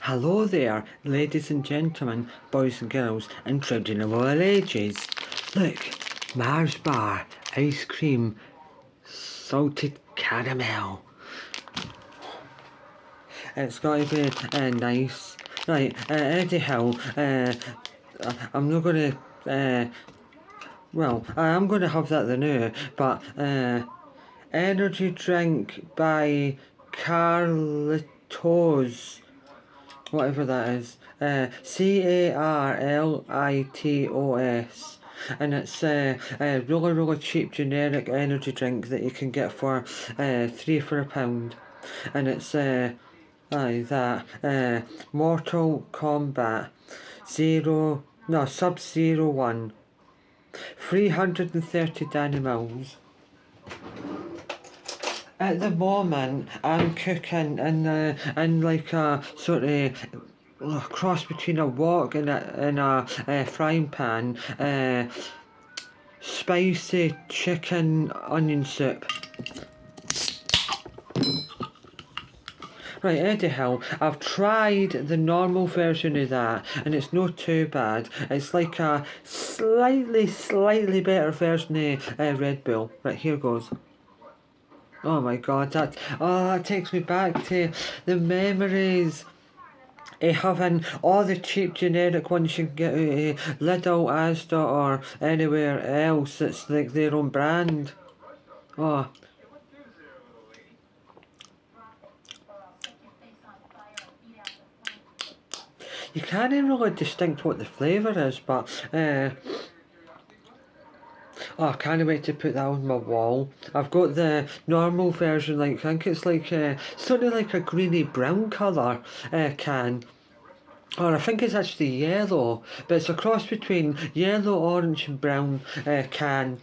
Hello there, ladies and gentlemen, boys and girls, and children of all ages. Look, Mars bar, ice cream, salted caramel. It's got to be nice. Right, anyhow, I'm not going to, I am going to have that the new, but energy drink by Carlitos, whatever that is, Carlitos, and it's a really cheap generic energy drink that you can get for £3 for £1, and it's Mortal Kombat Sub-Zero 1, 330 mils. At the moment, I'm cooking in like a sort of cross between a wok and a frying pan. Spicy chicken onion soup. Right, anyhow, I've tried the normal version of that, and it's not too bad. It's like a slightly better version of Red Bull. Right, here goes. Oh my god, that takes me back to the memories of having all the cheap generic ones you can get out of Lidl, Asda or anywhere else that's like their own brand. Oh. You can't even really distinct what the flavour is, but I can't wait to put that on my wall. I've got the normal version, like I think it's like sort of like a greeny brown colour can. Or I think it's actually yellow, but it's a cross between yellow, orange and brown can.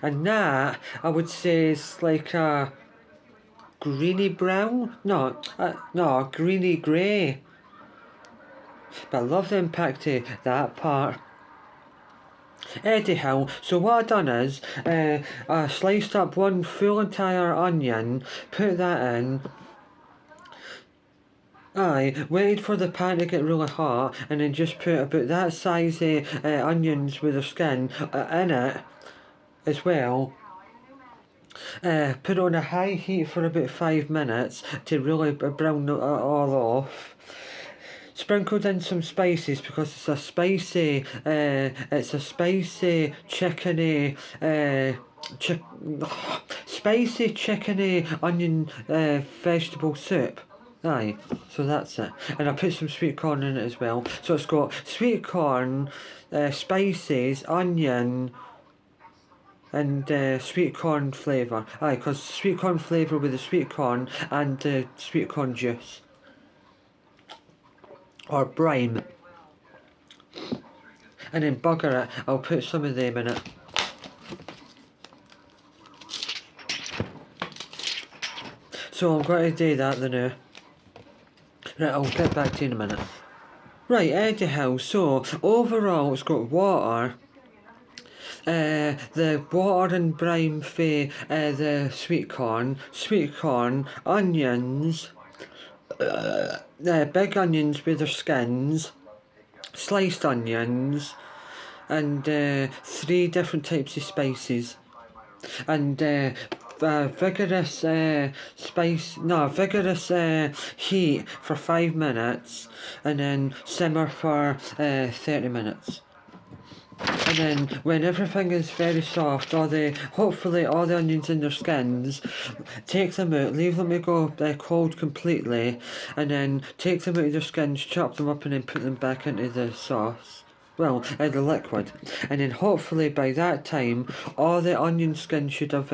And that, I would say, is like a greeny brown? No, greeny grey. But I love the impact of that part. Anyhow, so what I done is, I sliced up one full entire onion, put that in. Waited for the pan to get really hot, and then just put about that size of onions with the skin in it as well. Put on a high heat for about 5 minutes to really brown it all off. Sprinkled in some spices because it's a spicy chickeny spicy chickeny onion vegetable soup. So that's it. And I put some sweet corn in it as well. So it's got sweet corn, spices, onion, and sweet corn flavour. Because sweet corn flavour with the sweet corn and sweet corn juice. Or brine. And then bugger it, I'll put some of them in it. So I'm going to do that the now. Right, I'll get back to you in a minute. Right, anyhow, so overall it's got water. The water and brine for the sweet corn, onions, big onions with their skins, sliced onions, and 3 different types of spices, and vigorous heat for 5 minutes, and then simmer for 30 minutes. And then when everything is very soft, hopefully all the onions in their skins, take them out, leave them to go cold completely, and then take them out of their skins, chop them up and then put them back into the sauce. Well, the liquid. And then hopefully by that time, all the onion skin should have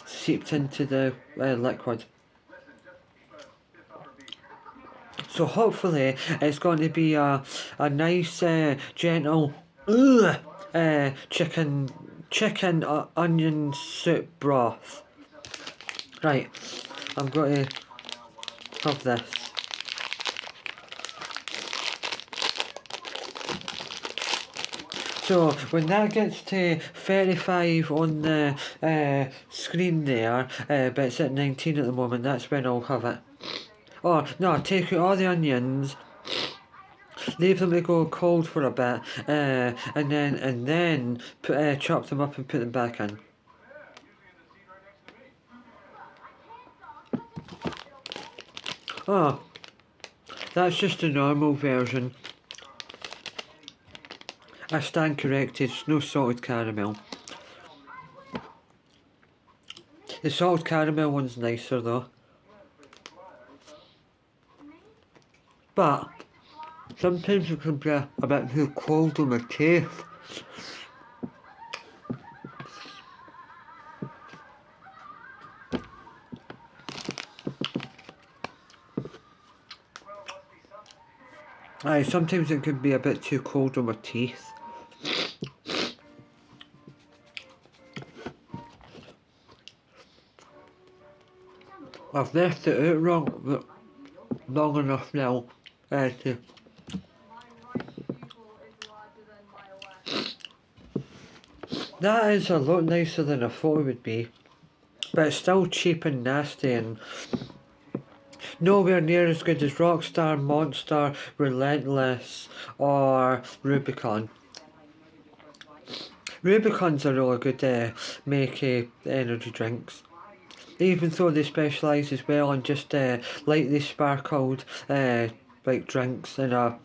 seeped into the liquid. So hopefully it's going to be a nice gentle chicken onion soup broth. Right, I'm going to have this. So when that gets to 35 on the screen there, but it's at 19 at the moment, that's when I'll have it. Oh no, take out all the onions, leave them to go cold for a bit, and then chop them up and put them back in. Oh, that's just the normal version. I stand corrected, it's no salted caramel. The salted caramel one's nicer though. But sometimes it can be a bit too cold on my teeth. Aye, sometimes it can be a bit too cold on my teeth. I've left it out long enough now to... That is a lot nicer than I thought it would be, but it's still cheap and nasty and nowhere near as good as Rockstar, Monster, Relentless or Rubicon. Rubicon's a really good make energy drinks. Even though they specialise as well on just lightly sparkled like drinks in a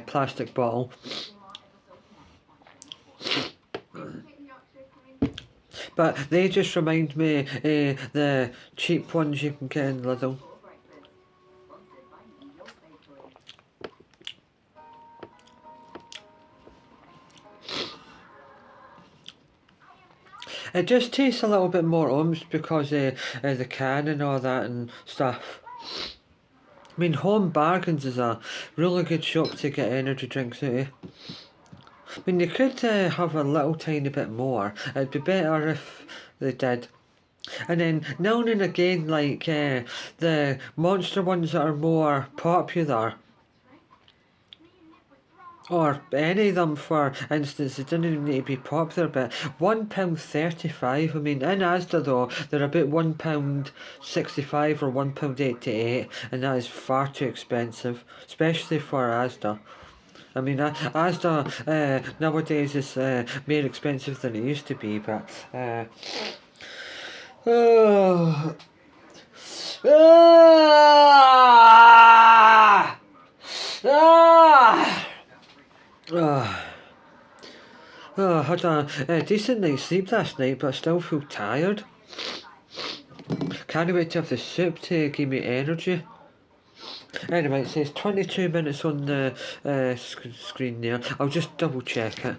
plastic bottle. But they just remind me the cheap ones you can get in Lidl. It just tastes a little bit more oomph because of the can and all that and stuff. I mean, Home Bargains is a really good shop to get energy drinks out of. I mean, they could have a little tiny bit more. It'd be better if they did. And then now and again, like the Monster ones that are more popular, or any of them for instance, they didn't even need to be popular, but £1.35, I mean in Asda though, they're about £1.65 or £1.88, and that is far too expensive, especially for Asda. I mean, Asda nowadays is more expensive than it used to be, but oh. I had a decent night's sleep last night, but I still feel tired. Can't wait to have the soup to give me energy. Anyway, it says 22 minutes on the screen there. I'll just double check it.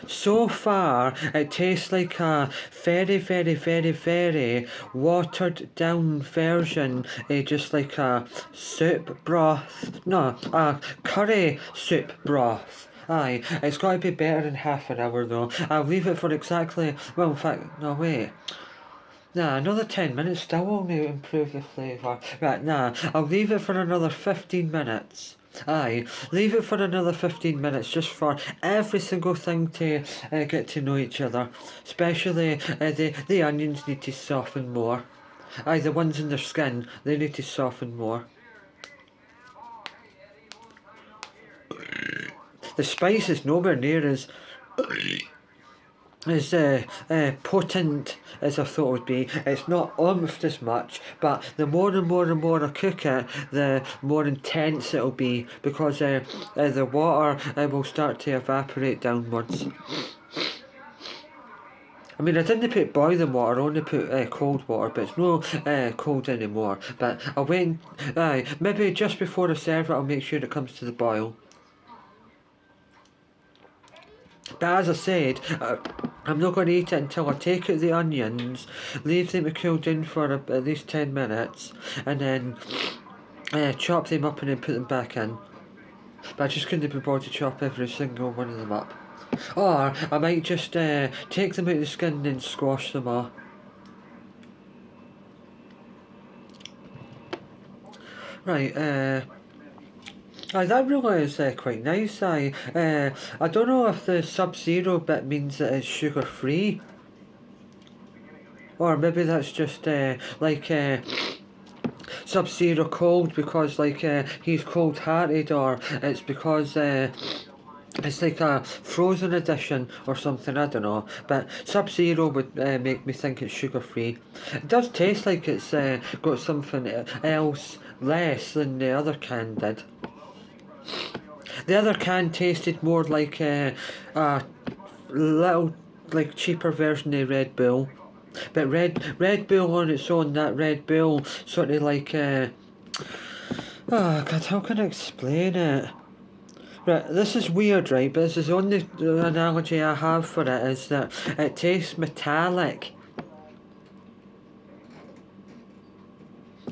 So far, it tastes like a very watered down version, just like a soup broth. No, a curry soup broth. Aye, it's got to be better than half an hour though. I'll leave it for exactly, well in fact, no wait. Nah, another 10 minutes still won't improve the flavour. Right, nah, I'll leave it for another 15 minutes. Aye, leave it for another 15 minutes just for every single thing to get to know each other. Especially the onions need to soften more. Aye, the ones in their skin, they need to soften more. The spice is nowhere near as potent as I thought it would be. It's not oomphed as much, but the more and more I cook it, the more intense it'll be because the water will start to evaporate downwards. I mean, I didn't put boiling water, I only put cold water, but it's no cold anymore. But I'll wait, maybe just before I serve it, I'll make sure it comes to the boil. But as I said, I'm not going to eat it until I take out the onions, leave them to cool down for at least 10 minutes, and then chop them up and then put them back in. But I just couldn't be bothered to chop every single one of them up. Or I might just take them out of the skin and then squash them all. Right, aye, that really is quite nice. I don't know if the Sub-Zero bit means that it's sugar free, or maybe that's just like Sub-Zero cold because like he's cold-hearted, or it's because it's like a frozen edition or something, I don't know. But Sub-Zero would make me think it's sugar-free. It does taste like it's got something else less than the other can did. The other can tasted more like a little like cheaper version of Red Bull. But Red Bull on its own, that Red Bull sort of like oh god, how can I explain it? Right, this is weird, right? But this is the only analogy I have for it is that it tastes metallic.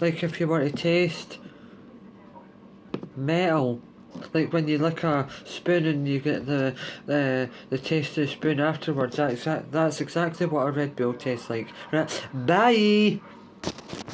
Like if you were to taste metal. Like when you lick a spoon and you get the taste of the spoon afterwards. That's exactly what a Red Bull tastes like. Right, bye!